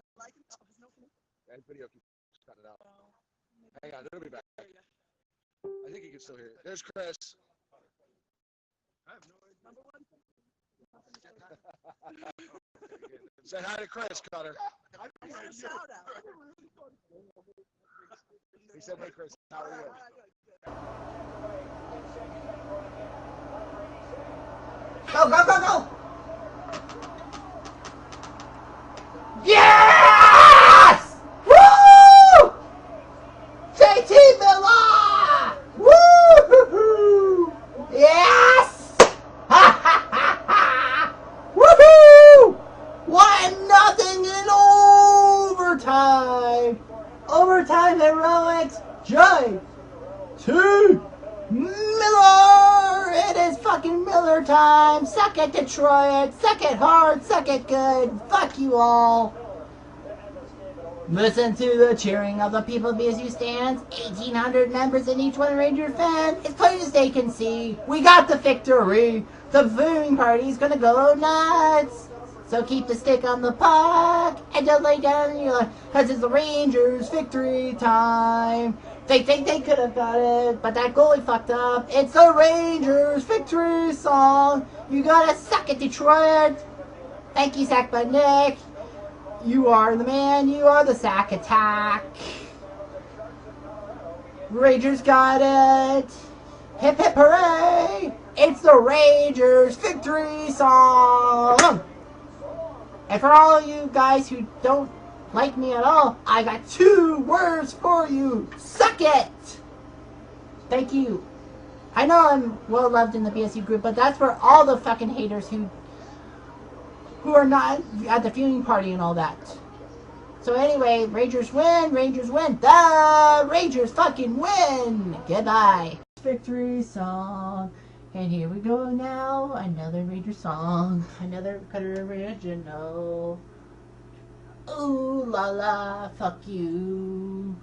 S12: That video keeps cutting out. Hang on, it'll be back. I think you can still hear it. There's Chris.
S14: I have no idea. Number one.
S12: Say hi to Chris, Cutter.
S14: Shout out.
S12: He said, hey, Chris, how are you?
S4: Go, go, go, go! Yes! Woo! JT Miller! Woo! Yes! Ha ha ha ha! Woohoo! 1-0 in overtime! Overtime heroics, JT Miller! It is fucking Miller time! Suck it, Detroit! Suck it hard! Suck it good! Fuck you all! Listen to the cheering of the people of BSU stands. 1,800 members in each one Ranger fan. It's plain as they can see. We got the victory. The viewing party's gonna go nuts. So keep the stick on the puck and don't lay down in your line, cause it's the Rangers victory time. They think they could have got it, but that goalie fucked up. It's the Rangers victory song. You gotta suck it, Detroit. Thank you, Sack Bud Nick. You are the man. You are the Sack Attack. Rangers got it. Hip hip hooray. It's the Rangers victory song. And for all of you guys who don't like me at all, I got 2 words for you. Suck it! Thank you. I know I'm well loved in the BSU group, but that's for all the fucking haters who are not at the viewing party and all that. So anyway, Rangers win, Rangers win. The Rangers fucking win! Goodbye. Victory song. And here we go now, another Ranger song, another Cutter original. Ooh la la, fuck you.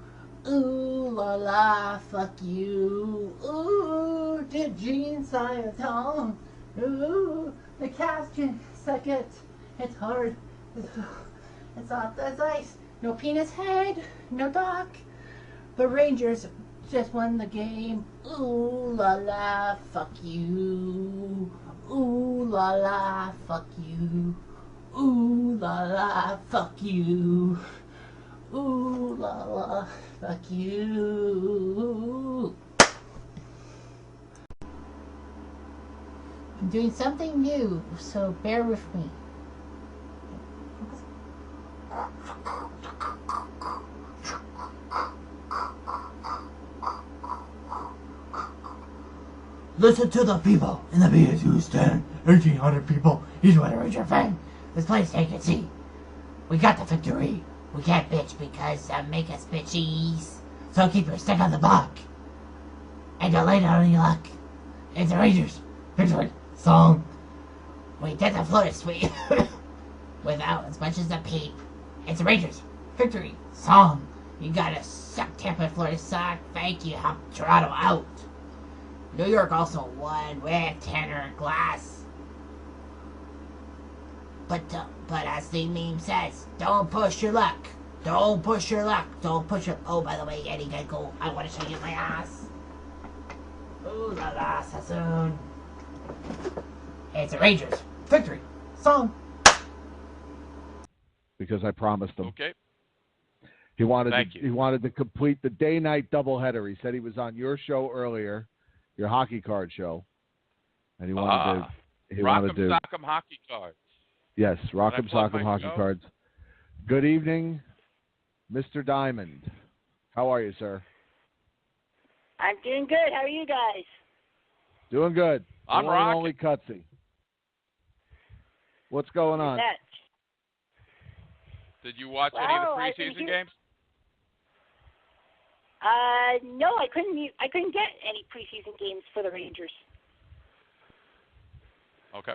S4: Ooh la la, fuck you. Ooh, did Gene sign a song? Ooh, the cast can suck it. It's hard. It's soft as ice. No penis head, no doc. The Rangers just won the game. Ooh la la, fuck you. Ooh la la, fuck you. Ooh la la, fuck you. Ooh la la, fuck you. I'm doing something new, so bear with me. Listen to the people in the BSU stand. 1,800 people. Each one a Ranger fan. This place they can see. We got the victory. We can't bitch because some make us bitchies. So keep your stick on the block. And don't lay down on your luck. It's the Rangers victory song. We did the Florida sweep without as much as a peep. It's the Rangers victory song. You gotta suck Tampa, Florida suck. Thank you, help Toronto out. New York also won with Tanner Glass. But as the meme says, don't push your luck. Don't push your luck. Don't push your... Oh, by the way, Eddie Gecko, I want to show you my ass. Ooh la la, Sassoon. It's the Rangers victory song.
S1: Because I promised them.
S9: Okay.
S1: He wanted
S9: Thank
S1: to,
S9: you.
S1: he wanted to complete the day-night doubleheader. He said he was on your show earlier, your hockey card show, and he wanted to. He wanted to.
S9: Rock'em Sock'em Hockey Cards.
S1: Yes, Rock'em
S9: Can I plug
S1: Sock'em
S9: my
S1: Hockey
S9: show?
S1: Cards. Good evening, Mr. Diamond. How are you, sir?
S11: I'm doing good. How are you guys?
S1: Doing good.
S9: I'm
S1: The one and
S9: rocking.
S1: only Cutsy. What's going on?
S9: Did you watch any of
S11: Well,
S9: the
S11: I
S9: preseason
S11: think
S9: games?
S11: No, I couldn't get any preseason games for the Rangers.
S9: Okay.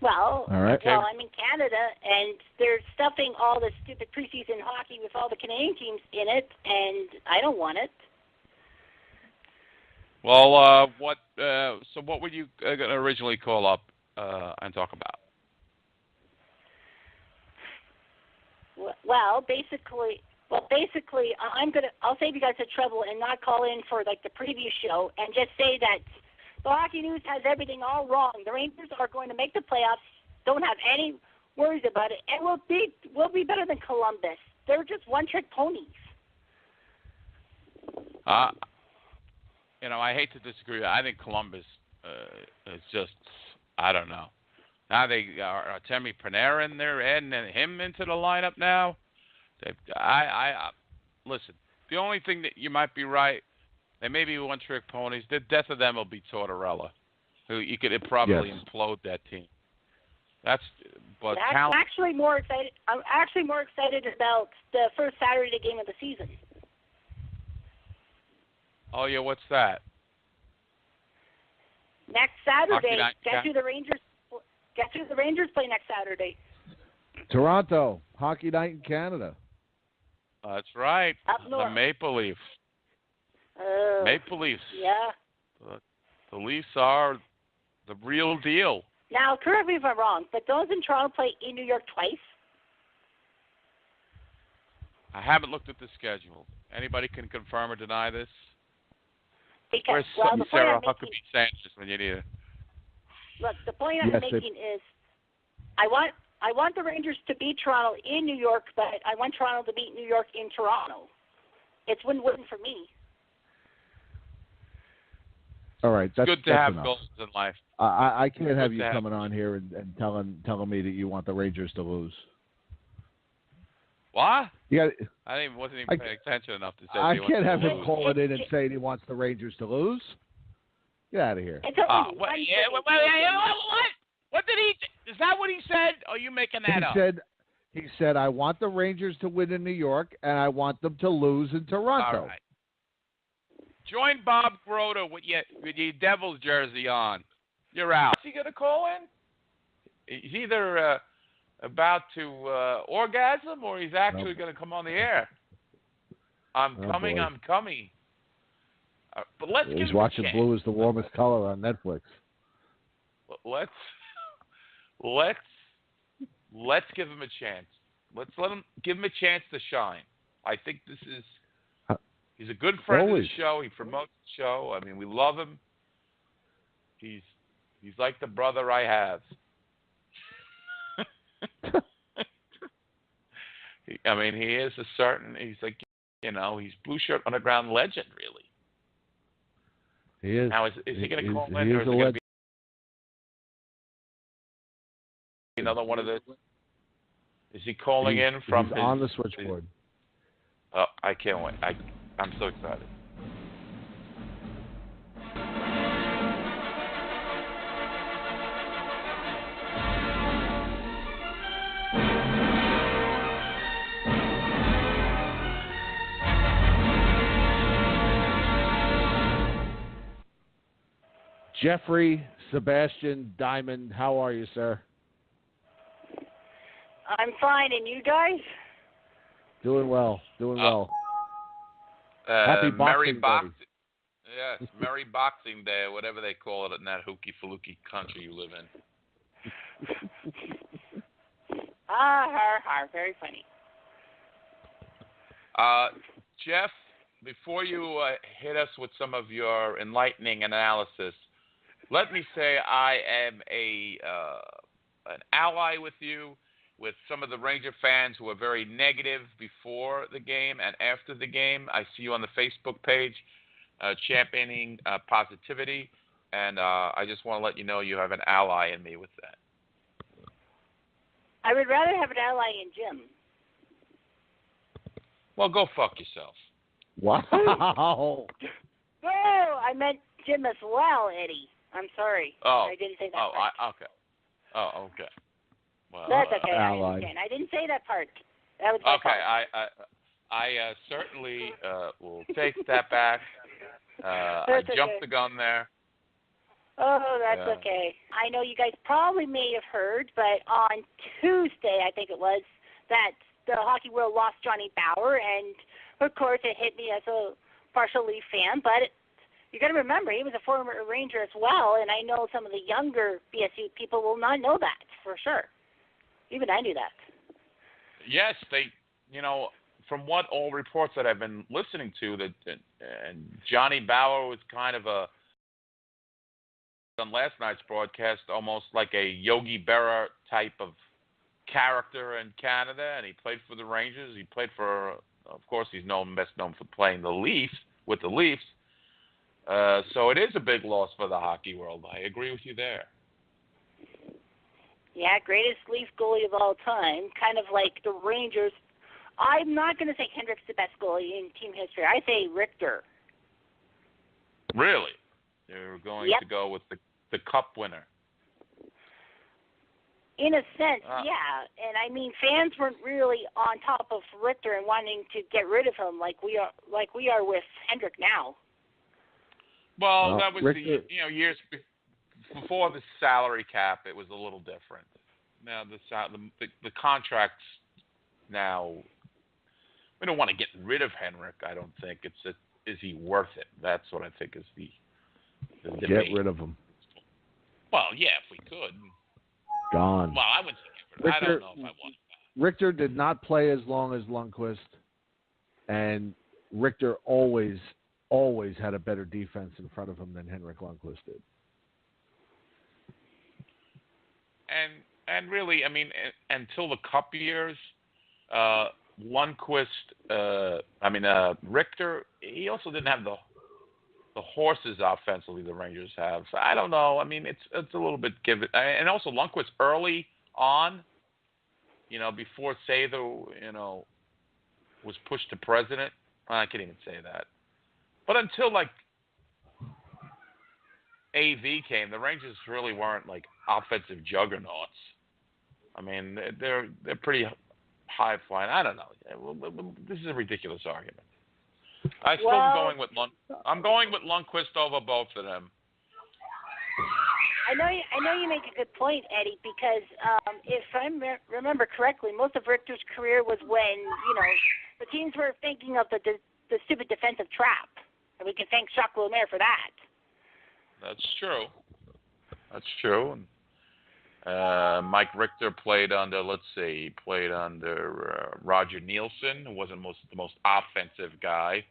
S11: Well,
S1: All right.
S11: well, I'm in Canada, and they're stuffing all the stupid preseason hockey with all the Canadian teams in it, and I don't want it.
S9: Well, so what were you going to originally call up and talk about?
S11: Well, basically, I'll save you guys the trouble and not call in for like the previous show and just say that the Hockey News has everything all wrong. The Rangers are going to make the playoffs. Don't have any worries about it, and we'll be better than Columbus. They're just one-trick ponies.
S9: I hate to disagree. I think Columbus is just, I don't know. Now they are Artemi Panarin, they're adding him into the lineup now. Listen, the only thing that you might be right, they may be one-trick ponies. The death of them will be Tortorella, who you could probably implode that team. I'm
S11: actually more excited. I'm actually more excited about the first Saturday game of the season.
S9: Oh yeah, what's that?
S11: Next Saturday.
S9: Guess
S11: who the Rangers play next Saturday?
S1: Toronto, Hockey Night in Canada.
S9: That's right.
S11: Up north.
S9: The Maple Leafs. Maple Leafs.
S11: Yeah.
S9: The Leafs are the real deal.
S11: Now, correct me if I'm wrong, but doesn't Toronto play in New York twice?
S9: I haven't looked at the schedule. Anybody can confirm or deny this?
S11: Because,
S9: Where's
S11: the
S9: Sarah
S11: point I'm
S9: Huckabee Sanders when you need her?
S11: Look, the point I'm making is I want the Rangers to beat Toronto in New York, but I want Toronto to beat New York in Toronto. It's win-win for me.
S1: All right, that's
S9: good to have
S1: enough.
S9: goals in life.
S1: I can't have
S9: Good
S1: you
S9: to
S1: coming on here and telling me that you want the Rangers to lose.
S9: What?
S1: You
S9: wasn't even paying attention enough to say.
S1: I
S9: he
S1: can't
S9: wants
S1: have
S9: to
S1: him
S9: lose.
S1: calling in and saying he wants the Rangers to lose. Get out of here.
S9: What did he? Is that what he said? Or are you making that up?
S1: He said, I want the Rangers to win in New York, and I want them to lose in Toronto.
S9: All right. Join Bob Grota with your Devils jersey on. You're out. Is he going to call in? He's either about to orgasm or he's actually going to come on the air. I'm coming. But let's give him a chance.
S1: He's watching Blue is the Warmest Color on Netflix.
S9: Let's give him a chance. Let's give him a chance to shine. I think this is. He's a good friend of the show. He promotes the show. I mean, we love him. He's like the brother I have. I mean, he is he's like, he's Blue Shirt Underground legend, really.
S1: He is.
S9: Now, is he going to call in,
S1: he
S9: or
S1: is
S9: is
S1: a
S9: it going to
S1: legend.
S9: be another one of the? Is he calling in from
S1: he's
S9: his,
S1: on the switchboard?
S9: Oh, I can't wait. I'm so excited.
S1: Jeffrey Sebastian Diamond, how are you, sir?
S11: I'm fine, and you guys?
S1: Doing well. Happy
S9: Merry
S1: Boxing Day.
S9: Yes, Merry Boxing Day, or whatever they call it in that hooky-faluki country you live in.
S11: Very funny.
S9: Jeff, before you hit us with some of your enlightening analysis, let me say I am an ally with you. with some of the Ranger fans who are very negative before the game and after the game. I see you on the Facebook page championing positivity, and I just want to let you know you have an ally in me with that.
S11: I would rather have an ally in Jim.
S9: Well, go fuck yourself.
S1: Wow.
S11: Oh, I meant Jim as well, Eddie. I'm sorry.
S9: Oh.
S11: I didn't say that part.
S9: Okay. Oh, okay. Well,
S11: That's okay. I
S1: ally.
S11: understand. I didn't say that part. That was my
S9: okay.
S11: fault.
S9: I certainly will take that back. I
S11: That's
S9: jumped
S11: okay.
S9: the gun there.
S11: Oh, that's okay. I know you guys probably may have heard, but on Tuesday, I think it was, that the Hockey World lost Johnny Bauer, and of course it hit me as a partial Leaf fan, but you got to remember, he was a former Ranger as well, and I know some of the younger BSU people will not know that for sure. Even I knew that.
S9: Yes, from what all reports that I've been listening to, that and Johnny Bauer was kind of on last night's broadcast, almost like a Yogi Berra type of character in Canada, and he played for the Rangers. He played for, of course, he's best known for playing the Leafs, with the Leafs. So it is a big loss for the hockey world. I agree with you there.
S11: Yeah, greatest Leaf goalie of all time, kind of like the Rangers. I'm not going to say Hendrick's the best goalie in team history. I say Richter.
S9: Really? You're going to go with the Cup winner?
S11: In a sense, yeah. And I mean, fans weren't really on top of Richter and wanting to get rid of him like we are with Hendrick now.
S9: Well, that was
S1: Richter,
S9: years before the salary cap. It was a little different. Now the contracts now. We don't want to get rid of Henrik. I don't think is he worth it? That's what I think is the debate.
S1: Get rid of him.
S9: Well, yeah, if we could.
S1: Gone.
S9: Well, I wouldn't say get rid of him. I don't know if I want that.
S1: Richter did not play as long as Lundqvist, and Richter always had a better defense in front of him than Henrik Lundqvist did.
S9: And really, I mean, until the Cup years, Lundqvist, Richter, he also didn't have the horses offensively the Rangers have. So I don't know. I mean, it's a little bit given. And also Lundqvist early on, before Sather, was pushed to president. I can't even say that. But until like AV came, the Rangers really weren't like offensive juggernauts. I mean, they're pretty high flying. I don't know. This is a ridiculous argument. I'm going with Lundqvist over both of them.
S11: I know you make a good point, Eddie, because if I remember correctly, most of Richter's career was when the teams were thinking of the stupid defensive trap, and we can thank Jacques Lemaire for that.
S9: That's true. Mike Richter played under, Roger Nielsen, who wasn't the most offensive guy,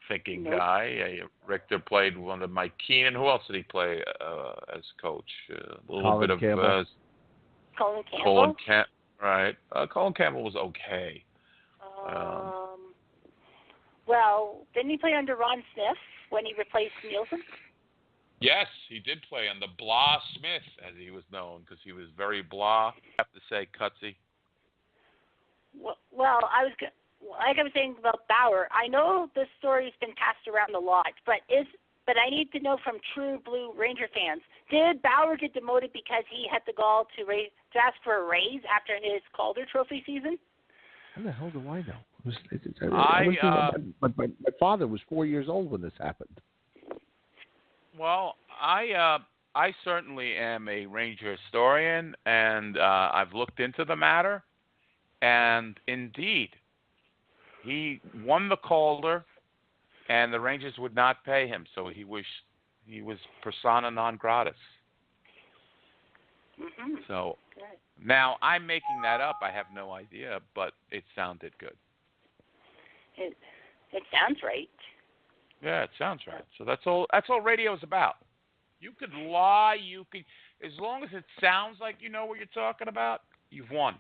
S9: guy. Richter played under Mike Keenan. Who else did he play as coach?
S1: Colin Campbell.
S11: Colin Campbell?
S9: Right. Colin Campbell was okay.
S11: Well, didn't he play under Ron Smith when he replaced Nielsen?
S9: Yes, he did play under Blah Smith, as he was known, because he was very blah. I have to say, Cutsy.
S11: Well, like I was saying about Bauer, I know this story's been passed around a lot, but I need to know from true Blue Ranger fans, did Bauer get demoted because he had the gall to ask for a raise after his Calder Trophy season?
S1: How the hell do I know? My father was 4 years old when this happened.
S9: Well, I certainly am a Ranger historian, and I've looked into the matter, and indeed, he won the Calder, and the Rangers would not pay him, so he was persona non gratis.
S11: Mm-hmm.
S9: So now I'm making that up. I have no idea, but it sounded good.
S11: It sounds right.
S9: Yeah, it sounds right. So that's all radio's about. You could lie, as long as it sounds like you know what you're talking about, you've won.